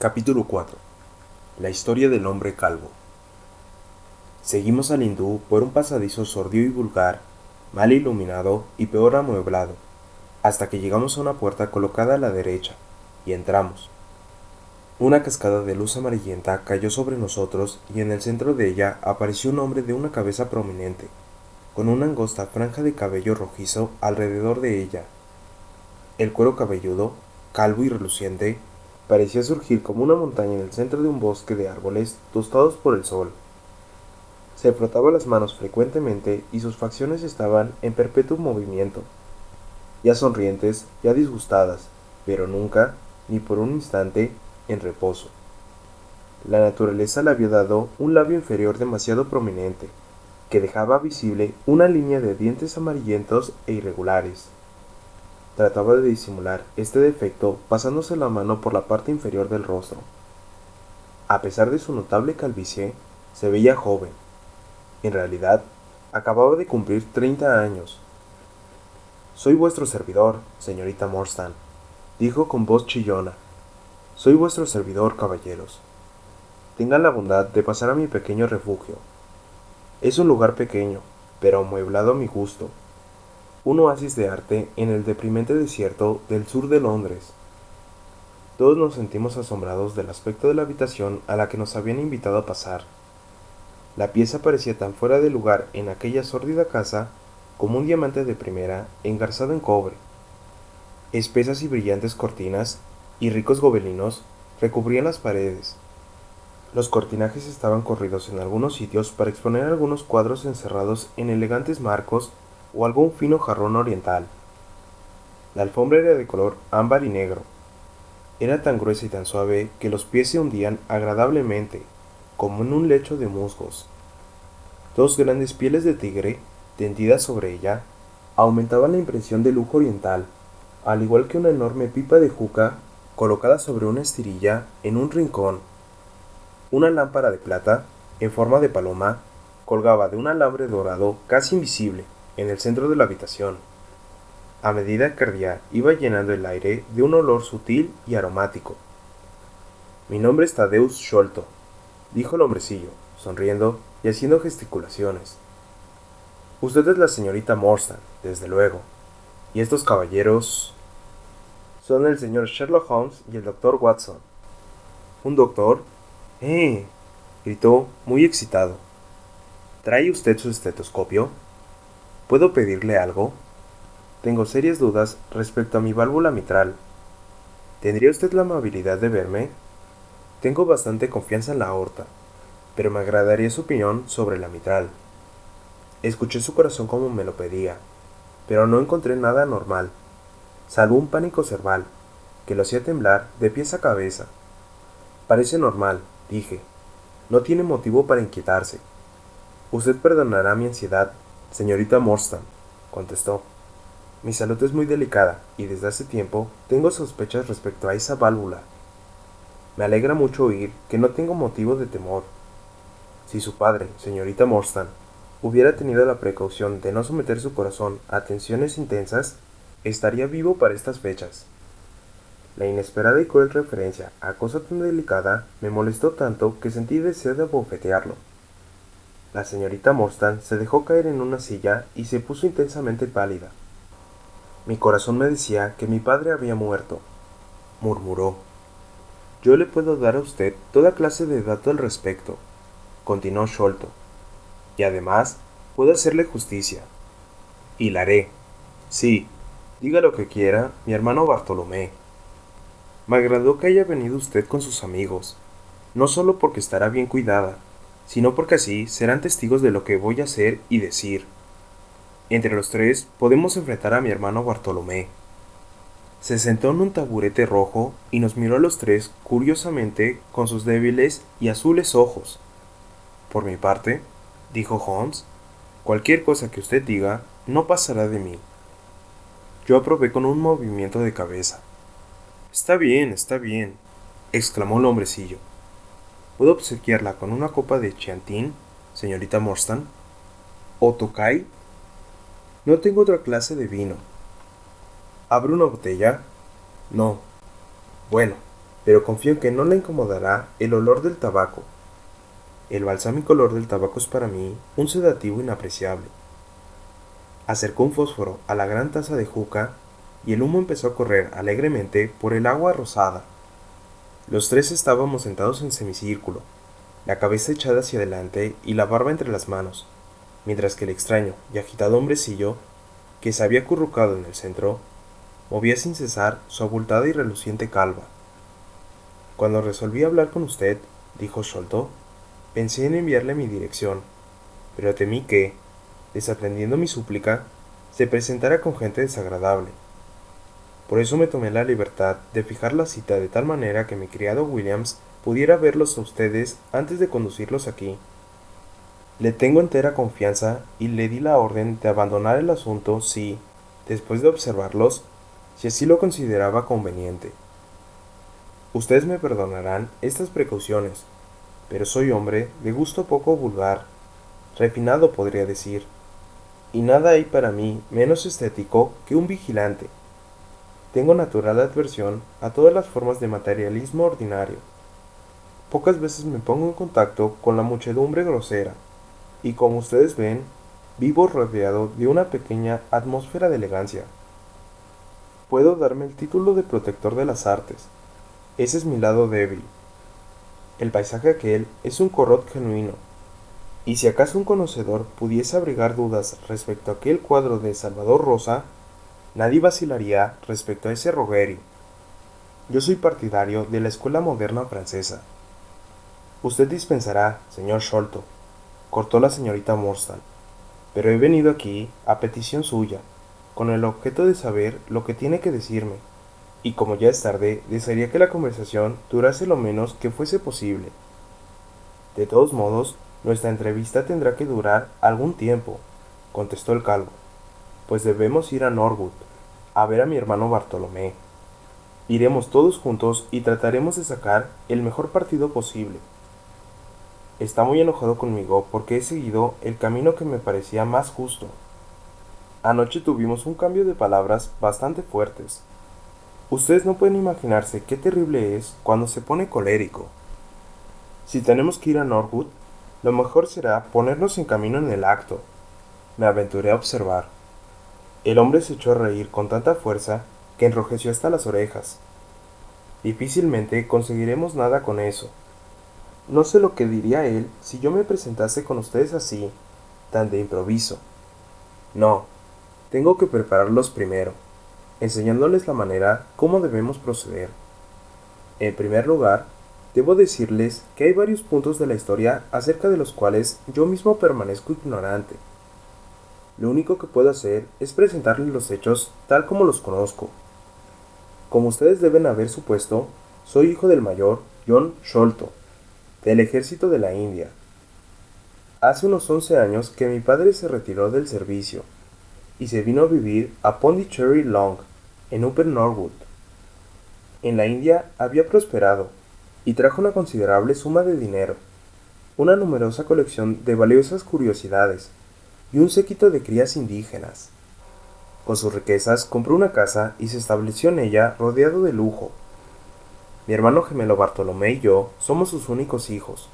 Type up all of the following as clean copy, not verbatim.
Capítulo 4. La historia del hombre calvo. Seguimos al hindú por un pasadizo sordio y vulgar, mal iluminado y peor amueblado, hasta que llegamos a una puerta colocada a la derecha, y entramos. Una cascada de luz amarillenta cayó sobre nosotros y en el centro de ella apareció un hombre de una cabeza prominente, con una angosta franja de cabello rojizo alrededor de ella. El cuero cabelludo, calvo y reluciente, parecía surgir como una montaña en el centro de un bosque de árboles tostados por el sol. Se frotaba las manos frecuentemente y sus facciones estaban en perpetuo movimiento, ya sonrientes, ya disgustadas, pero nunca, ni por un instante, en reposo. La naturaleza le había dado un labio inferior demasiado prominente, que dejaba visible una línea de dientes amarillentos e irregulares. Trataba de disimular este defecto pasándose la mano por la parte inferior del rostro. A pesar de su notable calvicie, se veía joven. En realidad, acababa de cumplir 30 años. Soy vuestro servidor, señorita Morstan, dijo con voz chillona. Soy vuestro servidor, caballeros. Tengan la bondad de pasar a mi pequeño refugio. Es un lugar pequeño, pero amueblado a mi gusto. Un oasis de arte en el deprimente desierto del sur de Londres. Todos nos sentimos asombrados del aspecto de la habitación a la que nos habían invitado a pasar. La pieza parecía tan fuera de lugar en aquella sórdida casa como un diamante de primera engarzado en cobre. Espesas y brillantes cortinas y ricos gobelinos recubrían las paredes. Los cortinajes estaban corridos en algunos sitios para exponer algunos cuadros encerrados en elegantes marcos o algún fino jarrón oriental. La alfombra era de color ámbar y negro. Era tan gruesa y tan suave que los pies se hundían agradablemente, como en un lecho de musgos. Dos grandes pieles de tigre, tendidas sobre ella, aumentaban la impresión de lujo oriental, al igual que una enorme pipa de juca colocada sobre una estirilla en un rincón. Una lámpara de plata, en forma de paloma, colgaba de un alambre dorado casi invisible en el centro de la habitación. A medida que ardía, iba llenando el aire de un olor sutil y aromático. Mi nombre es Thaddeus Sholto, dijo el hombrecillo, sonriendo y haciendo gesticulaciones. Usted es la señorita Morstan, desde luego. Y estos caballeros son el señor Sherlock Holmes y el doctor Watson. ¿Un doctor? ¡Eh! Gritó, muy excitado. ¿Trae usted su estetoscopio? ¿Puedo pedirle algo? Tengo serias dudas respecto a mi válvula mitral. ¿Tendría usted la amabilidad de verme? Tengo bastante confianza en la aorta, pero me agradaría su opinión sobre la mitral. Escuché su corazón como me lo pedía, pero no encontré nada anormal, salvo un pánico cerval, que lo hacía temblar de pies a cabeza. Parece normal, dije. No tiene motivo para inquietarse. Usted perdonará mi ansiedad, señorita Morstan, contestó. Mi salud es muy delicada y desde hace tiempo tengo sospechas respecto a esa válvula. Me alegra mucho oír que no tengo motivo de temor. Si su padre, señorita Morstan, hubiera tenido la precaución de no someter su corazón a tensiones intensas, estaría vivo para estas fechas. La inesperada y cruel referencia a cosa tan delicada me molestó tanto que sentí deseo de abofetearlo. La señorita Morstan se dejó caer en una silla y se puso intensamente pálida. Mi corazón me decía que mi padre había muerto, murmuró. Yo le puedo dar a usted toda clase de datos al respecto, continuó Sholto, y además puedo hacerle justicia. Y la haré. Sí, diga lo que quiera, mi hermano Bartolomé. Me agradó que haya venido usted con sus amigos, no solo porque estará bien cuidada, sino porque así serán testigos de lo que voy a hacer y decir. Entre los tres podemos enfrentar a mi hermano Bartolomé. Se sentó en un taburete rojo y nos miró a los tres curiosamente con sus débiles y azules ojos. Por mi parte, dijo Holmes, cualquier cosa que usted diga no pasará de mí. Yo aprobé con un movimiento de cabeza. Está bien, exclamó el hombrecillo. ¿Puedo obsequiarla con una copa de Chiantín, señorita Morstan? ¿O Tokay? No tengo otra clase de vino. ¿Abre una botella? No. Bueno, pero confío en que no le incomodará el olor del tabaco. El balsámico olor del tabaco es para mí un sedativo inapreciable. Acercó un fósforo a la gran taza de juca y el humo empezó a correr alegremente por el agua rosada. Los tres estábamos sentados en semicírculo, la cabeza echada hacia adelante y la barba entre las manos, mientras que el extraño y agitado hombrecillo, que se había acurrucado en el centro, movía sin cesar su abultada y reluciente calva. Cuando resolví hablar con usted, dijo Sholto, pensé en enviarle mi dirección, pero temí que, desatendiendo mi súplica, se presentara con gente desagradable. Por eso me tomé la libertad de fijar la cita de tal manera que mi criado Williams pudiera verlos a ustedes antes de conducirlos aquí. Le tengo entera confianza y le di la orden de abandonar el asunto si, después de observarlos, si así lo consideraba conveniente. Ustedes me perdonarán estas precauciones, pero soy hombre de gusto poco vulgar, refinado podría decir, y nada hay para mí menos estético que un vigilante. Tengo natural adversión a todas las formas de materialismo ordinario. Pocas veces me pongo en contacto con la muchedumbre grosera, y como ustedes ven, vivo rodeado de una pequeña atmósfera de elegancia. Puedo darme el título de protector de las artes. Ese es mi lado débil. El paisaje aquel es un Corot genuino, y si acaso un conocedor pudiese abrigar dudas respecto a aquel cuadro de Salvador Rosa, nadie vacilaría respecto a ese Rogerio. Yo soy partidario de la escuela moderna francesa. Usted dispensará, señor Sholto, cortó la señorita Morstan, pero he venido aquí a petición suya, con el objeto de saber lo que tiene que decirme, y como ya es tarde, desearía que la conversación durase lo menos que fuese posible. De todos modos, nuestra entrevista tendrá que durar algún tiempo, contestó el calvo, pues debemos ir a Norwood, a ver a mi hermano Bartolomé. Iremos todos juntos y trataremos de sacar el mejor partido posible. Está muy enojado conmigo porque he seguido el camino que me parecía más justo. Anoche tuvimos un cambio de palabras bastante fuertes. Ustedes no pueden imaginarse qué terrible es cuando se pone colérico. Si tenemos que ir a Norwood, lo mejor será ponernos en camino en el acto. Me aventuré a observar. El hombre se echó a reír con tanta fuerza que enrojeció hasta las orejas. Difícilmente conseguiremos nada con eso. No sé lo que diría él si yo me presentase con ustedes así, tan de improviso. No, tengo que prepararlos primero, enseñándoles la manera cómo debemos proceder. En primer lugar, debo decirles que hay varios puntos de la historia acerca de los cuales yo mismo permanezco ignorante. Lo único que puedo hacer es presentarles los hechos tal como los conozco. Como ustedes deben haber supuesto, soy hijo del mayor John Sholto, del ejército de la India. Hace unos 11 años que mi padre se retiró del servicio y se vino a vivir a Pondicherry Long, en Upper Norwood. En la India había prosperado y trajo una considerable suma de dinero, una numerosa colección de valiosas curiosidades y un séquito de crías indígenas. Con sus riquezas compró una casa y se estableció en ella rodeado de lujo. Mi hermano gemelo Bartolomé y yo somos sus únicos hijos.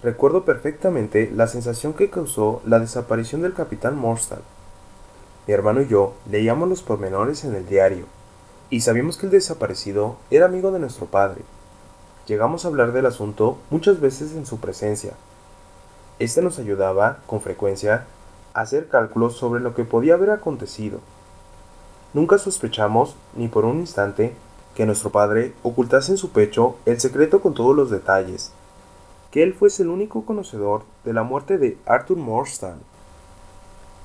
Recuerdo perfectamente la sensación que causó la desaparición del capitán Morstan. Mi hermano y yo leíamos los pormenores en el diario, y sabíamos que el desaparecido era amigo de nuestro padre. Llegamos a hablar del asunto muchas veces en su presencia. Este nos ayudaba, con frecuencia, a hacer cálculos sobre lo que podía haber acontecido. Nunca sospechamos, ni por un instante, que nuestro padre ocultase en su pecho el secreto con todos los detalles, que él fuese el único conocedor de la muerte de Arthur Morstan.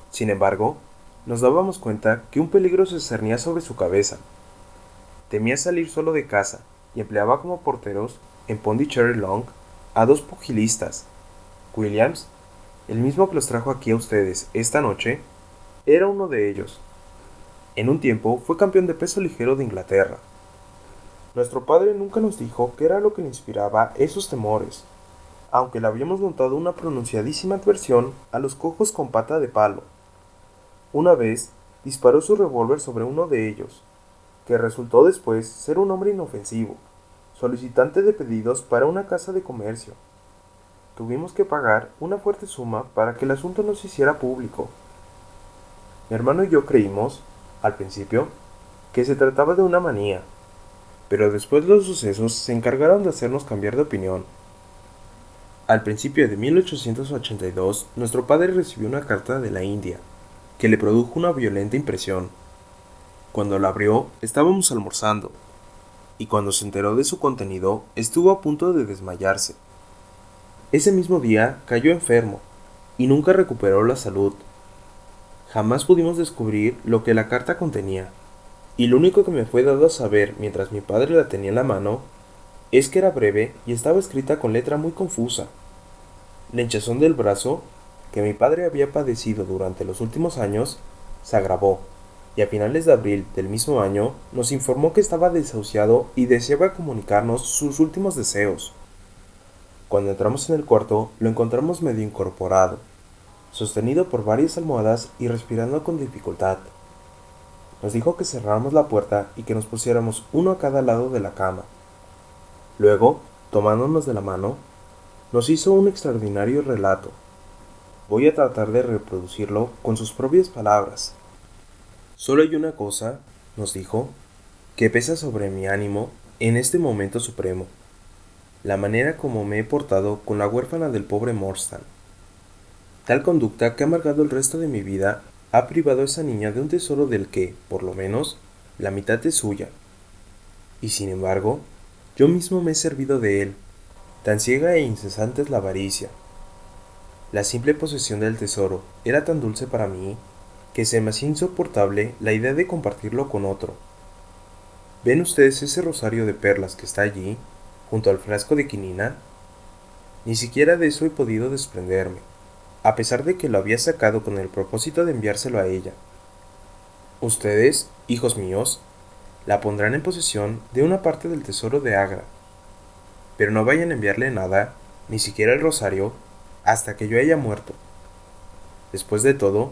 Sin embargo, nos dábamos cuenta que un peligro se cernía sobre su cabeza. Temía salir solo de casa y empleaba como porteros en Pondicherry Long a dos pugilistas. Williams, el mismo que los trajo aquí a ustedes esta noche, era uno de ellos. En un tiempo fue campeón de peso ligero de Inglaterra. Nuestro padre nunca nos dijo qué era lo que le inspiraba esos temores, aunque le habíamos montado una pronunciadísima adversión a los cojos con pata de palo. Una vez disparó su revólver sobre uno de ellos, que resultó después ser un hombre inofensivo. solicitante de pedidos para una casa de comercio. Tuvimos que pagar una fuerte suma para que el asunto no se hiciera público. Mi hermano y yo creímos, al principio, que se trataba de una manía, pero después los sucesos se encargaron de hacernos cambiar de opinión. Al principio de 1882, nuestro padre recibió una carta de la India, que le produjo una violenta impresión. Cuando la abrió, estábamos almorzando, y cuando se enteró de su contenido, estuvo a punto de desmayarse. Ese mismo día cayó enfermo, y nunca recuperó la salud. Jamás pudimos descubrir lo que la carta contenía, y lo único que me fue dado a saber mientras mi padre la tenía en la mano es que era breve y estaba escrita con letra muy confusa. La hinchazón del brazo, que mi padre había padecido durante los últimos años, se agravó, y a finales de abril del mismo año nos informó que estaba desahuciado y deseaba comunicarnos sus últimos deseos. Cuando entramos en el cuarto, lo encontramos medio incorporado, sostenido por varias almohadas y respirando con dificultad. Nos dijo que cerráramos la puerta y que nos pusiéramos uno a cada lado de la cama. Luego, tomándonos de la mano, nos hizo un extraordinario relato. Voy a tratar de reproducirlo con sus propias palabras. Solo hay una cosa, nos dijo, que pesa sobre mi ánimo en este momento supremo: la manera como me he portado con la huérfana del pobre Morstan. Tal conducta que ha amargado el resto de mi vida ha privado a esa niña de un tesoro del que, por lo menos, la mitad es suya. Y sin embargo, yo mismo me he servido de él. Tan ciega e incesante es la avaricia. La simple posesión del tesoro era tan dulce para mí que se me hacía insoportable la idea de compartirlo con otro. ¿Ven ustedes ese rosario de perlas que está allí, junto al frasco de quinina? Ni siquiera de eso he podido desprenderme, a pesar de que lo había sacado con el propósito de enviárselo a ella. Ustedes, hijos míos, la pondrán en posesión de una parte del tesoro de Agra, pero no vayan a enviarle nada, ni siquiera el rosario, hasta que yo haya muerto. Después de todo,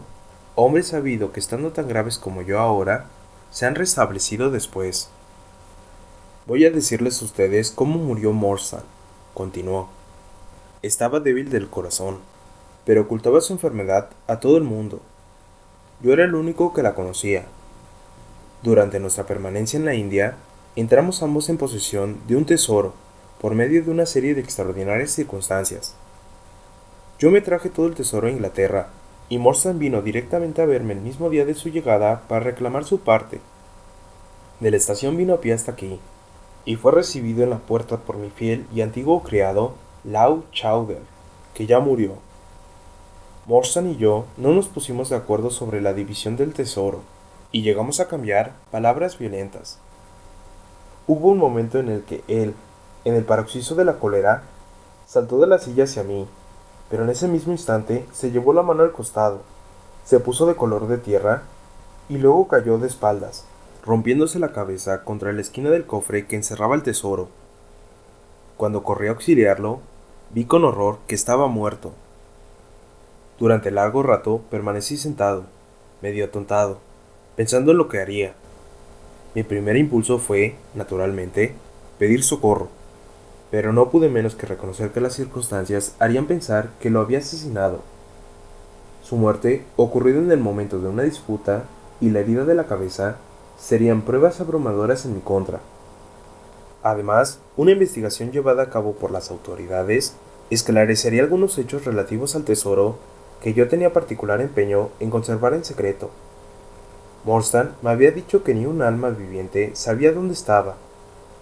hombres ha habido que estando tan graves como yo ahora, se han restablecido después. Voy a decirles a ustedes cómo murió Morstan, continuó. Estaba débil del corazón, pero ocultaba su enfermedad a todo el mundo. Yo era el único que la conocía. Durante nuestra permanencia en la India, entramos ambos en posesión de un tesoro por medio de una serie de extraordinarias circunstancias. Yo me traje todo el tesoro a Inglaterra, y Morstan vino directamente a verme el mismo día de su llegada para reclamar su parte. De la estación vino a pie hasta aquí, y fue recibido en la puerta por mi fiel y antiguo criado, Lau Chowder, que ya murió. Morstan y yo no nos pusimos de acuerdo sobre la división del tesoro, y llegamos a cambiar palabras violentas. Hubo un momento en el que él, en el paroxismo de la cólera, saltó de la silla hacia mí, pero en ese mismo instante se llevó la mano al costado, se puso de color de tierra y luego cayó de espaldas, rompiéndose la cabeza contra la esquina del cofre que encerraba el tesoro. Cuando corrí a auxiliarlo, vi con horror que estaba muerto. Durante largo rato permanecí sentado, medio atontado, pensando en lo que haría. Mi primer impulso fue, naturalmente, pedir socorro, pero no pude menos que reconocer que las circunstancias harían pensar que lo había asesinado. Su muerte, ocurrida en el momento de una disputa, y la herida de la cabeza, serían pruebas abrumadoras en mi contra. Además, una investigación llevada a cabo por las autoridades esclarecería algunos hechos relativos al tesoro que yo tenía particular empeño en conservar en secreto. Morstan me había dicho que ni un alma viviente sabía dónde estaba,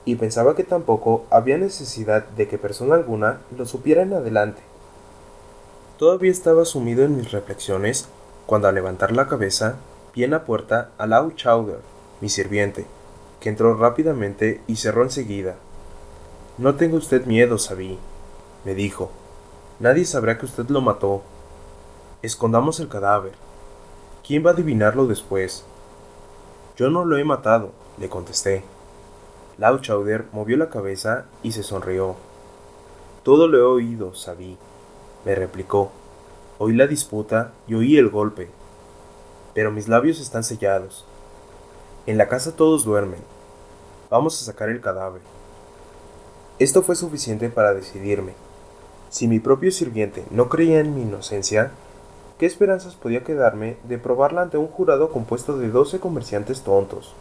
y pensaba que tampoco había necesidad de que persona alguna lo supiera en adelante. Todavía estaba sumido en mis reflexiones cuando, al levantar la cabeza, vi en la puerta a Lau Chowder, mi sirviente, que entró rápidamente y cerró enseguida. No tenga usted miedo, Sabí, me dijo. Nadie sabrá que usted lo mató. Escondamos el cadáver. ¿Quién va a adivinarlo después? Yo no lo he matado, le contesté. Lau Chowder movió la cabeza y se sonrió. Todo lo he oído, Sabí, me replicó. Oí la disputa y oí el golpe. Pero mis labios están sellados. En la casa todos duermen. Vamos a sacar el cadáver. Esto fue suficiente para decidirme. Si mi propio sirviente no creía en mi inocencia, ¿qué esperanzas podía quedarme de probarla ante un jurado compuesto de 12 comerciantes tontos?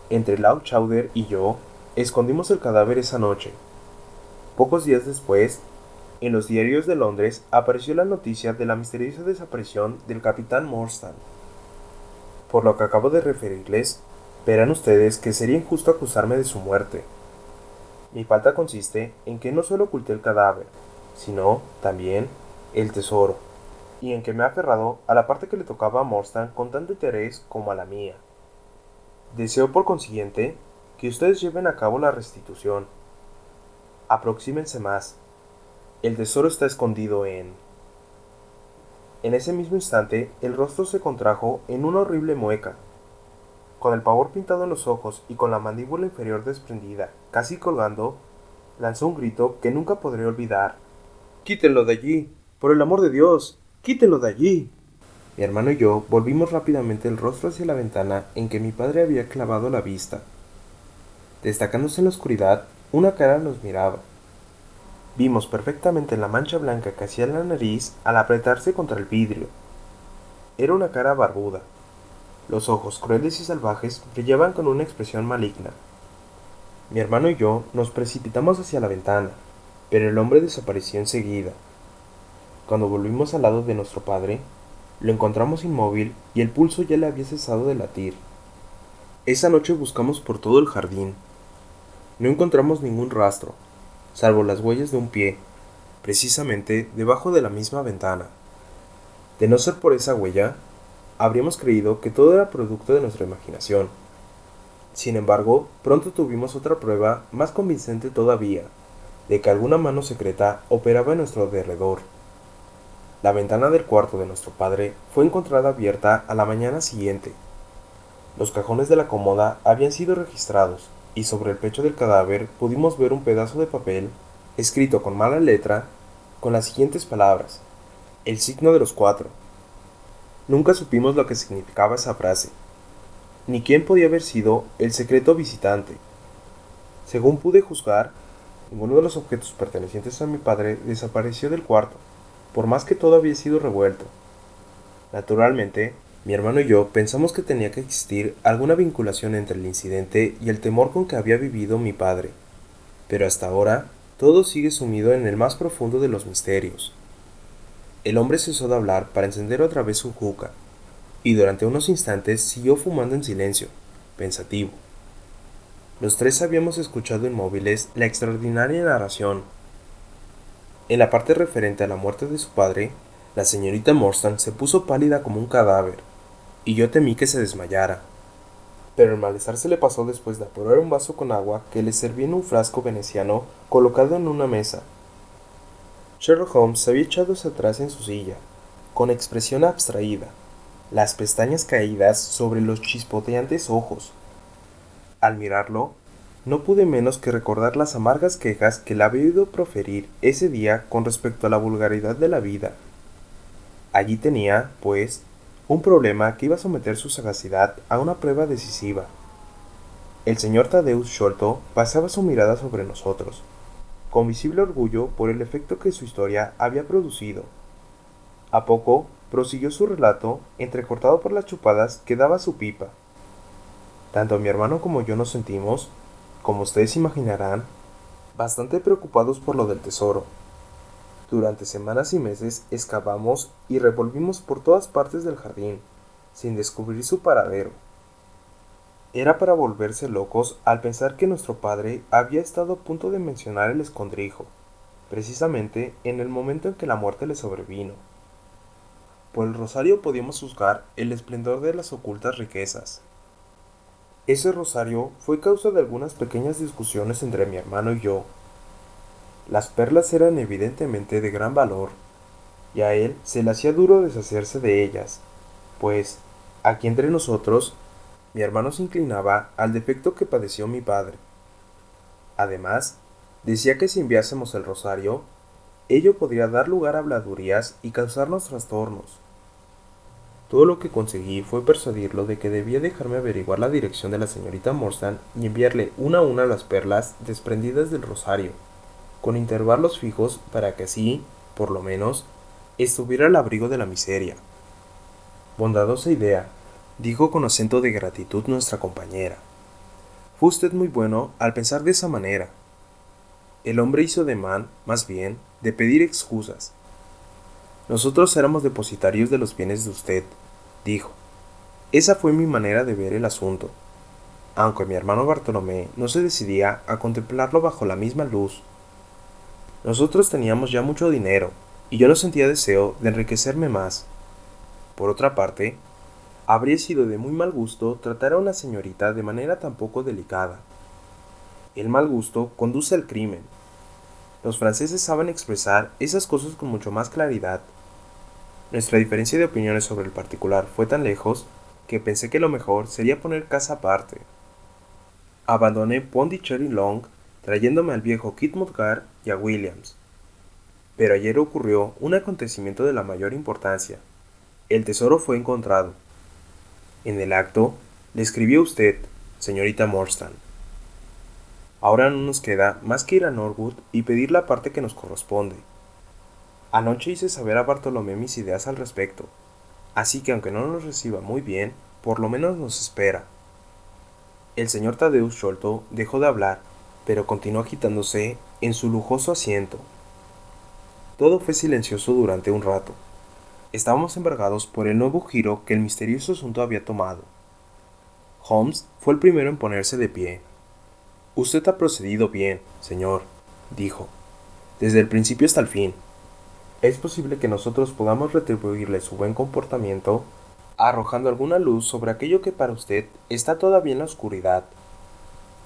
Entre Lau Chowder y yo, escondimos el cadáver esa noche. Pocos días después, en los diarios de Londres apareció la noticia de la misteriosa desaparición del capitán Morstan. Por lo que acabo de referirles, verán ustedes que sería injusto acusarme de su muerte. Mi falta consiste en que no solo oculté el cadáver, sino, también, el tesoro, y en que me he aferrado a la parte que le tocaba a Morstan con tanto interés como a la mía. Deseo, por consiguiente, que ustedes lleven a cabo la restitución. Aproxímense más. El tesoro está escondido en... En ese mismo instante, el rostro se contrajo en una horrible mueca. Con el pavor pintado en los ojos y con la mandíbula inferior desprendida, casi colgando, lanzó un grito que nunca podré olvidar. ¡Quítenlo de allí! ¡Por el amor de Dios! ¡Quítenlo de allí! Mi hermano y yo volvimos rápidamente el rostro hacia la ventana en que mi padre había clavado la vista. Destacándose en la oscuridad, una cara nos miraba. Vimos perfectamente la mancha blanca que hacía la nariz al apretarse contra el vidrio. Era una cara barbuda. Los ojos crueles y salvajes brillaban con una expresión maligna. Mi hermano y yo nos precipitamos hacia la ventana, pero el hombre desapareció enseguida. Cuando volvimos al lado de nuestro padre, lo encontramos inmóvil y el pulso ya le había cesado de latir. Esa noche buscamos por todo el jardín. No encontramos ningún rastro, salvo las huellas de un pie, precisamente debajo de la misma ventana. De no ser por esa huella, habríamos creído que todo era producto de nuestra imaginación. Sin embargo, pronto tuvimos otra prueba más convincente todavía, de que alguna mano secreta operaba en nuestro derredor. La ventana del cuarto de nuestro padre fue encontrada abierta a la mañana siguiente. Los cajones de la cómoda habían sido registrados, y sobre el pecho del cadáver pudimos ver un pedazo de papel, escrito con mala letra, con las siguientes palabras: el signo de los 4. Nunca supimos lo que significaba esa frase, ni quién podía haber sido el secreto visitante. Según pude juzgar, ninguno de los objetos pertenecientes a mi padre desapareció del cuarto, por más que todo había sido revuelto. Naturalmente, mi hermano y yo pensamos que tenía que existir alguna vinculación entre el incidente y el temor con que había vivido mi padre, pero hasta ahora todo sigue sumido en el más profundo de los misterios. El hombre cesó de hablar para encender otra vez su juca, y durante unos instantes siguió fumando en silencio, pensativo. Los tres habíamos escuchado inmóviles la extraordinaria narración. En la parte referente a la muerte de su padre, la señorita Morstan se puso pálida como un cadáver, y yo temí que se desmayara. Pero el malestar se le pasó después de apurar un vaso con agua que le servía en un frasco veneciano colocado en una mesa. Sherlock Holmes se había echado hacia atrás en su silla, con expresión abstraída, las pestañas caídas sobre los chispoteantes ojos. Al mirarlo, no pude menos que recordar las amargas quejas que le había oído proferir ese día con respecto a la vulgaridad de la vida. Allí tenía, pues, un problema que iba a someter su sagacidad a una prueba decisiva. El señor Thaddeus Sholto pasaba su mirada sobre nosotros, con visible orgullo por el efecto que su historia había producido. A poco prosiguió su relato, entrecortado por las chupadas que daba su pipa. Tanto mi hermano como yo nos sentimos, como ustedes imaginarán, bastante preocupados por lo del tesoro. Durante semanas y meses excavamos y revolvimos por todas partes del jardín, sin descubrir su paradero. Era para volverse locos al pensar que nuestro padre había estado a punto de mencionar el escondrijo, precisamente en el momento en que la muerte le sobrevino. Por el rosario podíamos juzgar el esplendor de las ocultas riquezas. Ese rosario fue causa de algunas pequeñas discusiones entre mi hermano y yo. Las perlas eran evidentemente de gran valor, y a él se le hacía duro deshacerse de ellas, pues, aquí entre nosotros, mi hermano se inclinaba al defecto que padeció mi padre. Además, decía que si enviásemos el rosario, ello podría dar lugar a habladurías y causarnos trastornos. Todo lo que conseguí fue persuadirlo de que debía dejarme averiguar la dirección de la señorita Morstan y enviarle una a una las perlas desprendidas del rosario, con intervalos fijos para que así, por lo menos, estuviera al abrigo de la miseria. Bondadosa idea, dijo con acento de gratitud nuestra compañera. Fue usted muy bueno al pensar de esa manera. El hombre hizo ademán, más bien, de pedir excusas. Nosotros éramos depositarios de los bienes de usted, dijo. Esa fue mi manera de ver el asunto, aunque mi hermano Bartolomé no se decidía a contemplarlo bajo la misma luz. Nosotros teníamos ya mucho dinero, y yo no sentía deseo de enriquecerme más. Por otra parte, habría sido de muy mal gusto tratar a una señorita de manera tan poco delicada. El mal gusto conduce al crimen. Los franceses saben expresar esas cosas con mucho más claridad. Nuestra diferencia de opiniones sobre el particular fue tan lejos que pensé que lo mejor sería poner casa aparte. Abandoné Pondicherry Long trayéndome al viejo Kit Mudgar y a Williams. Pero ayer ocurrió un acontecimiento de la mayor importancia. El tesoro fue encontrado. En el acto, le escribí a usted, señorita Morstan. Ahora no nos queda más que ir a Norwood y pedir la parte que nos corresponde. Anoche hice saber a Bartolomé mis ideas al respecto, así que aunque no nos reciba muy bien, por lo menos nos espera. El señor Thaddeus Sholto dejó de hablar, pero continuó agitándose en su lujoso asiento. Todo fue silencioso durante un rato. Estábamos embargados por el nuevo giro que el misterioso asunto había tomado. Holmes fue el primero en ponerse de pie. Usted ha procedido bien, señor, dijo, desde el principio hasta el fin. Es posible que nosotros podamos retribuirle su buen comportamiento arrojando alguna luz sobre aquello que para usted está todavía en la oscuridad.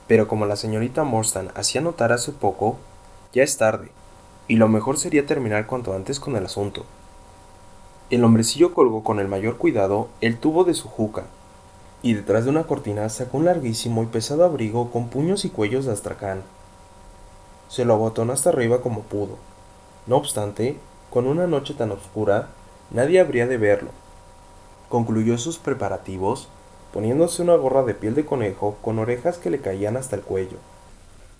Pero como la señorita Morstan hacía notar hace poco, ya es tarde, y lo mejor sería terminar cuanto antes con el asunto. El hombrecillo colgó con el mayor cuidado el tubo de su juca, y detrás de una cortina sacó un larguísimo y pesado abrigo con puños y cuellos de astracán. Se lo abotonó hasta arriba como pudo. No obstante, con una noche tan oscura, nadie habría de verlo. Concluyó sus preparativos, poniéndose una gorra de piel de conejo con orejas que le caían hasta el cuello,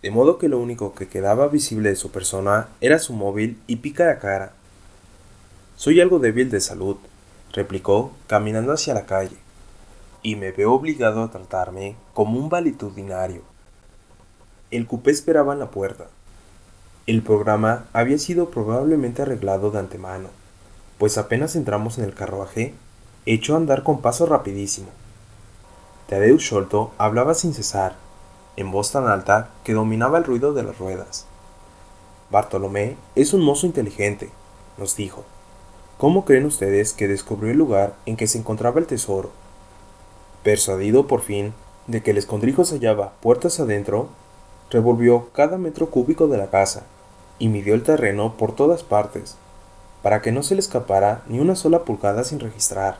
de modo que lo único que quedaba visible de su persona era su móvil y pícara cara. Soy algo débil de salud, replicó, caminando hacia la calle, y me veo obligado a tratarme como un valetudinario. El cupé esperaba en la puerta. El programa había sido probablemente arreglado de antemano, pues apenas entramos en el carruaje, echó a andar con paso rapidísimo. Thaddeus Sholto hablaba sin cesar, en voz tan alta que dominaba el ruido de las ruedas. Bartolomé es un mozo inteligente, nos dijo. ¿Cómo creen ustedes que descubrió el lugar en que se encontraba el tesoro? Persuadido por fin de que el escondrijo se hallaba puertas adentro, revolvió cada metro cúbico de la casa y midió el terreno por todas partes, para que no se le escapara ni una sola pulgada sin registrar.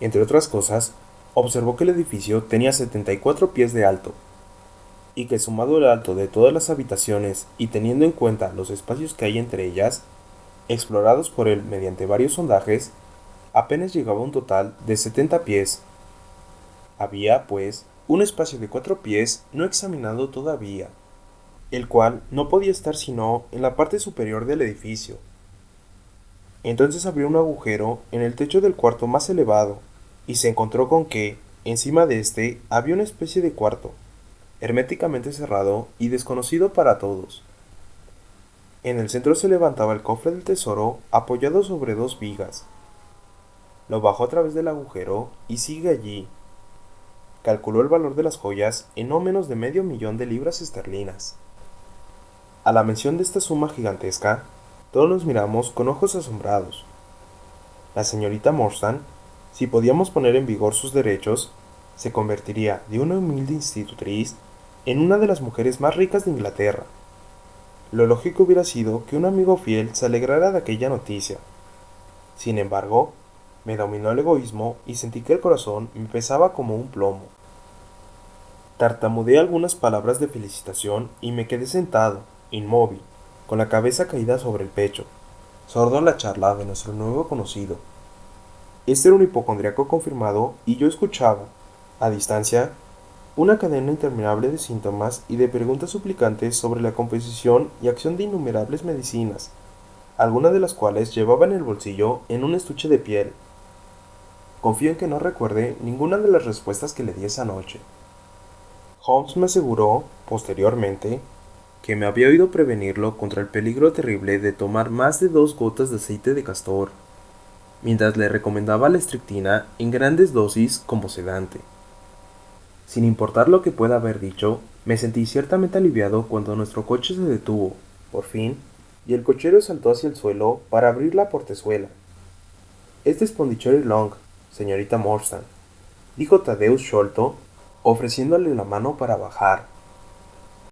Entre otras cosas, observó que el edificio tenía 74 pies de alto, y que sumado el alto de todas las habitaciones y teniendo en cuenta los espacios que hay entre ellas, explorados por él mediante varios sondajes, apenas llegaba a un total de 70 pies. Había, pues, un espacio de 4 pies no examinado todavía, el cual no podía estar sino en la parte superior del edificio. Entonces abrió un agujero en el techo del cuarto más elevado, y se encontró con que, encima de éste, había una especie de cuarto, herméticamente cerrado y desconocido para todos. En el centro se levantaba el cofre del tesoro apoyado sobre 2 vigas. Lo bajó a través del agujero y sigue allí. Calculó el valor de las joyas en no menos de medio millón de libras esterlinas. A la mención de esta suma gigantesca, todos nos miramos con ojos asombrados. La señorita Morstan, si podíamos poner en vigor sus derechos, se convertiría de una humilde institutriz en una de las mujeres más ricas de Inglaterra. Lo lógico hubiera sido que un amigo fiel se alegrara de aquella noticia. Sin embargo, me dominó el egoísmo y sentí que el corazón me pesaba como un plomo. Tartamudeé algunas palabras de felicitación y me quedé sentado, inmóvil, con la cabeza caída sobre el pecho, sordo a la charla de nuestro nuevo conocido. Este era un hipocondriaco confirmado y yo escuchaba, a distancia, una cadena interminable de síntomas y de preguntas suplicantes sobre la composición y acción de innumerables medicinas, algunas de las cuales llevaba en el bolsillo en un estuche de piel. Confío en que no recuerde ninguna de las respuestas que le di esa noche. Holmes me aseguró, posteriormente, que me había oído prevenirlo contra el peligro terrible de tomar más de 2 gotas de aceite de castor, mientras le recomendaba la estricnina en grandes dosis como sedante. Sin importar lo que pueda haber dicho, me sentí ciertamente aliviado cuando nuestro coche se detuvo, por fin, y el cochero saltó hacia el suelo para abrir la portezuela. Este es Pondicherry Long, señorita Morstan, dijo Thaddeus Sholto, ofreciéndole la mano para bajar.